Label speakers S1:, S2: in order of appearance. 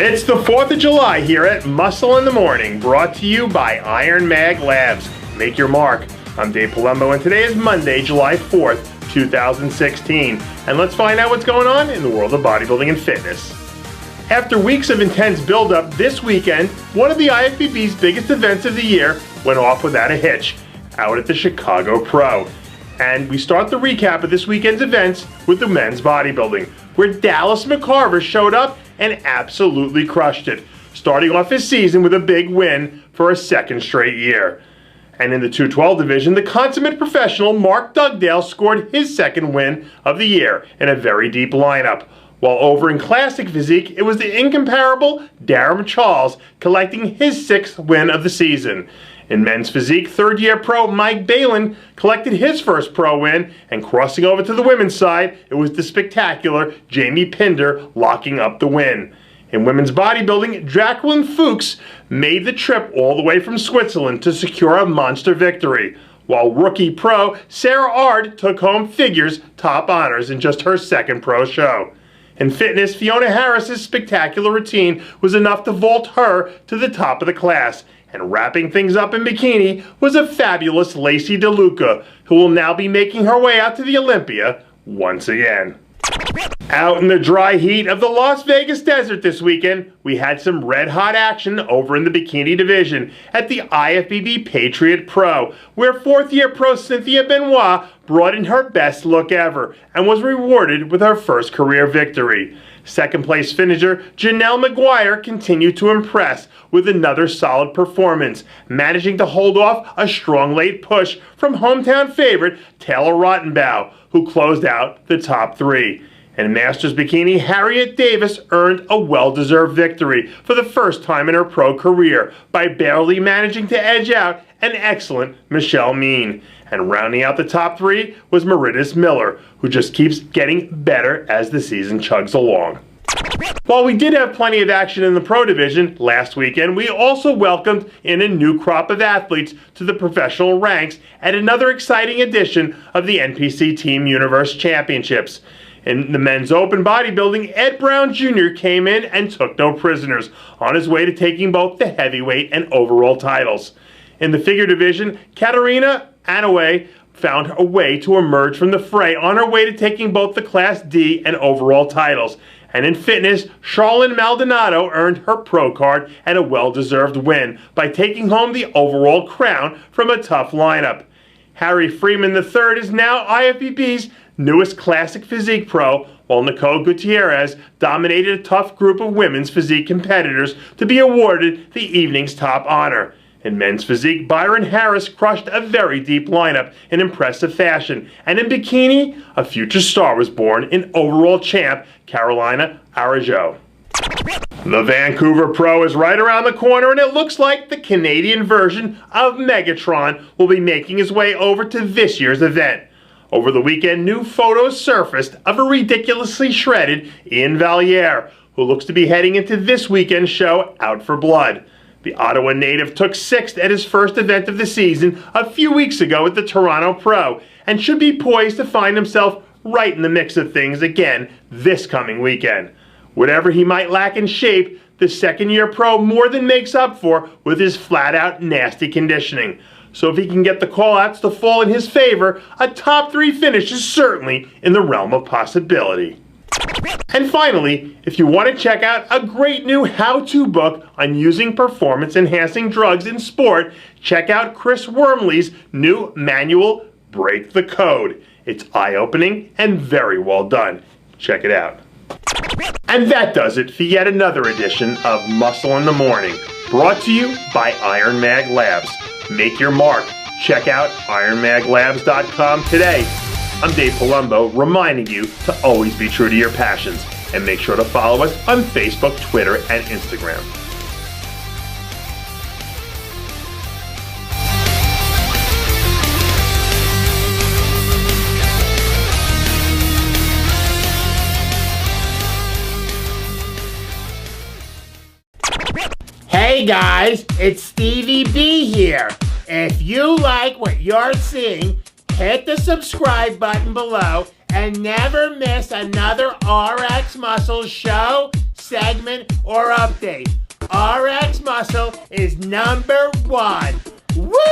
S1: It's the 4th of July here at Muscle in the Morning, brought to you by IronMag Labs. Make your mark. I'm Dave Palumbo, and today is Monday, July 4th, 2016. And let's find out what's going on in the world of bodybuilding and fitness. After weeks of intense build-up, this weekend, one of the IFBB's biggest events of the year went off without a hitch, out at the Chicago Pro. And we start the recap of this weekend's events with the men's bodybuilding, where Dallas McCarver showed up and absolutely crushed it, starting off his season with a big win for a second straight year. And in the 212 division, the consummate professional Mark Dugdale scored his second win of the year in a very deep lineup. While over in classic physique, it was the incomparable Darren Charles collecting his sixth win of the season. In men's physique, third-year pro Mike Balin collected his first pro win, and crossing over to the women's side, it was the spectacular Jamie Pinder locking up the win. In women's bodybuilding, Jacqueline Fuchs made the trip all the way from Switzerland to secure a monster victory, while rookie pro Sarah Ard took home figures top honors in just her second pro show. In fitness, Fiona Harris's spectacular routine was enough to vault her to the top of the class. And wrapping things up in bikini was a fabulous Lacey DeLuca, who will now be making her way out to the Olympia once again. Out in the dry heat of the Las Vegas desert this weekend, we had some red-hot action over in the bikini division at the IFBB Patriot Pro, where fourth-year pro Cynthia Benoit brought in her best look ever and was rewarded with her first career victory. Second-place finisher Janelle McGuire continued to impress with another solid performance, managing to hold off a strong late push from hometown favorite Taylor Rottenbaugh, who closed out the top three. In Masters Bikini, Harriet Davis earned a well-deserved victory for the first time in her pro career by barely managing to edge out an excellent Michelle Mean. And rounding out the top three was Meredith Miller, who just keeps getting better as the season chugs along. While we did have plenty of action in the pro division last weekend, we also welcomed in a new crop of athletes to the professional ranks at another exciting edition of the NPC Team Universe Championships. In the men's open bodybuilding, Ed Brown Jr. came in and took no prisoners, on his way to taking both the heavyweight and overall titles. In the figure division, Katarina Anaway found a way to emerge from the fray on her way to taking both the Class D and overall titles. And in fitness, Charlene Maldonado earned her pro card and a well-deserved win by taking home the overall crown from a tough lineup. Harry Freeman III is now IFBB's newest classic physique pro, while Nicole Gutierrez dominated a tough group of women's physique competitors to be awarded the evening's top honor. In men's physique, Byron Harris crushed a very deep lineup in impressive fashion. And in bikini, a future star was born in overall champ Carolina Arajo. The Vancouver Pro is right around the corner, and it looks like the Canadian version of Megatron will be making his way over to this year's event. Over the weekend, new photos surfaced of a ridiculously shredded Iain Valliere, who looks to be heading into this weekend's show Out for Blood. The Ottawa native took sixth at his first event of the season a few weeks ago at the Toronto Pro, and should be poised to find himself right in the mix of things again this coming weekend. Whatever he might lack in shape, the second-year pro more than makes up for with his flat-out nasty conditioning. So if he can get the call-outs to fall in his favor, a top three finish is certainly in the realm of possibility. And finally, if you want to check out a great new how-to book on using performance-enhancing drugs in sport, check out Chris Wormley's new manual, Break the Code. It's eye-opening and very well done. Check it out. And that does it for yet another edition of Muscle in the Morning, brought to you by IronMag Labs. Make your mark. Check out IronMagLabs.com today. I'm Dave Palumbo, reminding you to always be true to your passions, and make sure to follow us on Facebook, Twitter, and Instagram.
S2: Hey guys, it's Stevie B here. If you like what you're seeing, hit the subscribe button below and never miss another RX Muscle show, segment, or update, RX Muscle is number one. Woo!